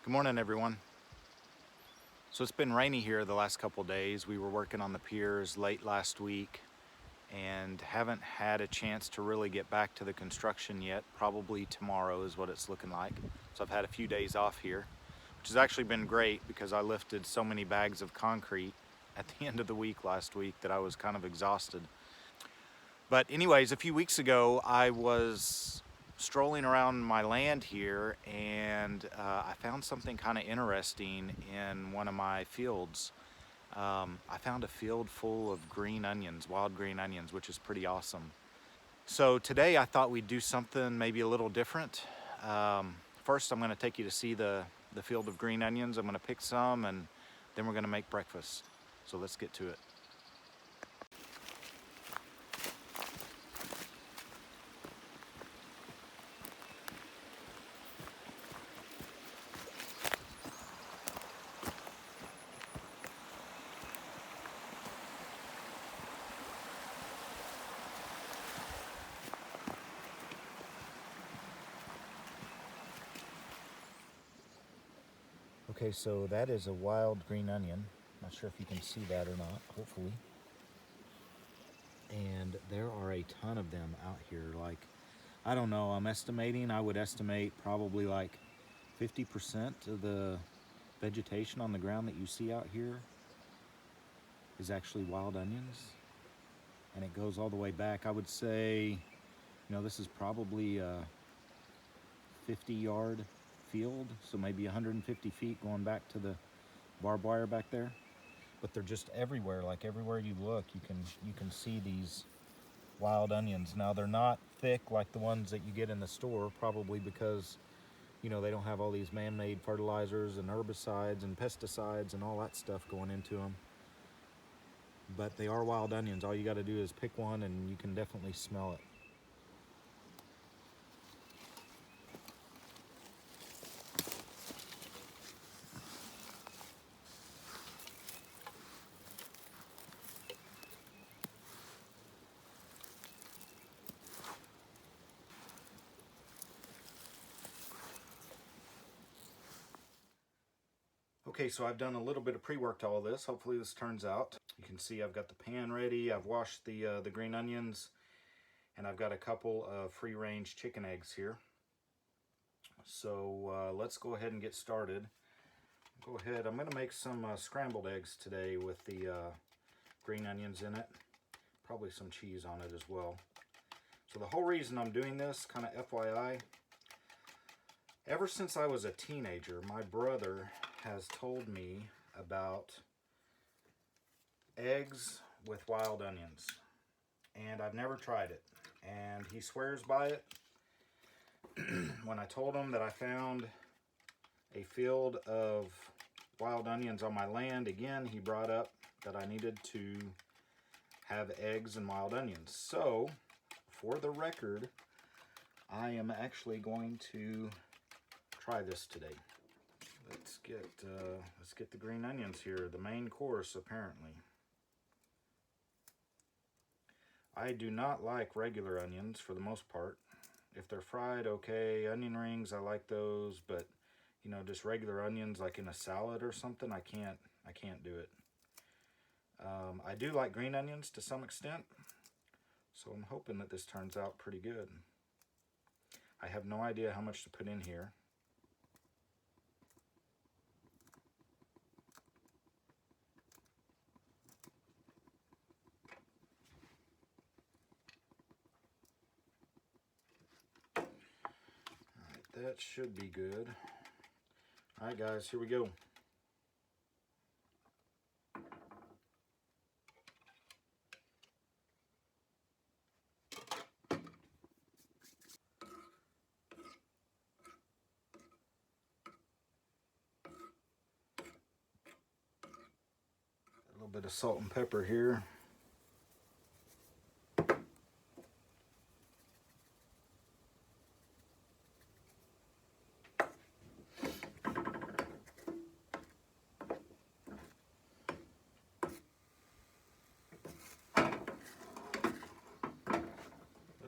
Good morning, everyone. So it's been rainy here the last couple days. We were working on the piers late last week and haven't had a chance to really get back to the construction yet. Probably tomorrow is what it's looking like. So I've had a few days off here, which has actually been great because I lifted so many bags of concrete at the end of the week last week that I was kind of exhausted. But anyways, a few weeks ago, I was strolling around my land here and I found something kind of interesting in one of my fields. I found a field full of green onions, wild green onions, which is pretty awesome. So today I thought we'd do something maybe a little different. First, I'm going to take you to see the field of green onions. I'm going to pick some and then we're going to make breakfast. So let's get to it. Okay, so that is a wild green onion. Not sure if you can see that or not, hopefully. And there are a ton of them out here. Like, I don't know, I would estimate probably like 50% of the vegetation on the ground that you see out here is actually wild onions. And it goes all the way back. I would say, this is probably a 50-yard field, so maybe 150 feet going back to the barbed wire back there. But they're just everywhere. Like everywhere you look, you can see these wild onions. Now they're not thick like the ones that you get in the store, probably because they don't have all these man-made fertilizers and herbicides and pesticides and all that stuff going into them. But they are wild onions. All you got to do is pick one and you can definitely smell it. Okay, so I've done a little bit of pre-work to all this. Hopefully this turns out. You can see I've got the pan ready. I've washed the green onions, and I've got a couple of free-range chicken eggs here. So let's go ahead and get started. I'm going to make some scrambled eggs today with the green onions in it. Probably some cheese on it as well. So the whole reason I'm doing this, kind of FYI, ever since I was a teenager, my brother has told me about eggs with wild onions, and I've never tried it, and he swears by it. When I told him that I found a field of wild onions on my land, again, he brought up that I needed to have eggs and wild onions. So, for the record, I am actually going to try this today. Let's get the green onions here, the main course apparently. I do not like regular onions for the most part. If they're fried, okay. Onion rings, I like those, but just regular onions like in a salad or something, I can't do it. I do like green onions to some extent, so I'm hoping that this turns out pretty good. I have no idea how much to put in here. That should be good. All right, guys, here we go. A little bit of salt and pepper here.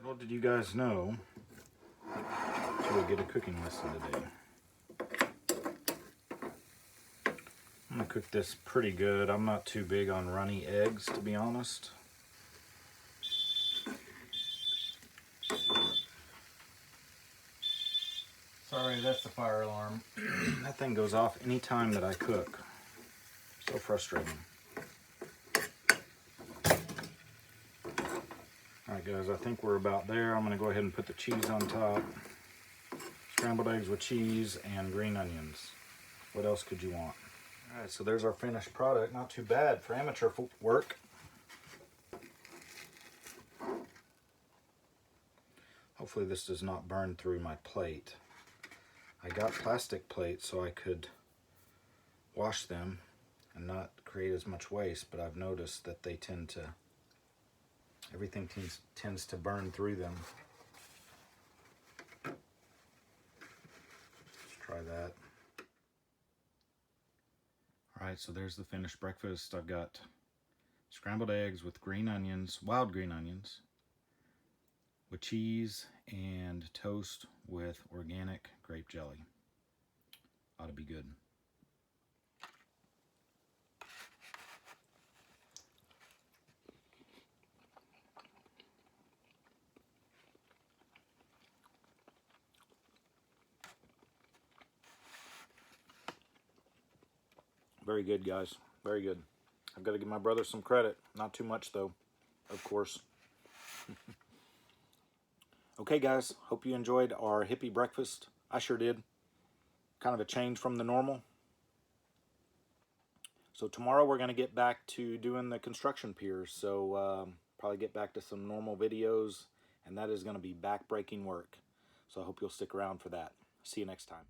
Little did you guys know, so we'll get a cooking lesson today. I'm gonna cook this pretty good. I'm not too big on runny eggs, to be honest. Sorry, that's the fire alarm. That thing goes off anytime that I cook. So frustrating. Alright guys, I think we're about there. I'm gonna go ahead and put the cheese on top. Scrambled eggs with cheese and green onions. What else could you want? Alright, so there's our finished product. Not too bad for amateur work. Hopefully this does not burn through my plate. I got plastic plates so I could wash them and not create as much waste, but I've noticed that they tend to, everything tends to burn through them. Let's try that. Alright, so there's the finished breakfast. I've got scrambled eggs with green onions, wild green onions, with cheese and toast with organic grape jelly. Ought to be good. Very good, guys. Very good. I've got to give my brother some credit. Not too much, though, of course. Okay, guys. Hope you enjoyed our hippie breakfast. I sure did. Kind of a change from the normal. So tomorrow we're going to get back to doing the construction piers. So probably get back to some normal videos. And that is going to be back-breaking work. So I hope you'll stick around for that. See you next time.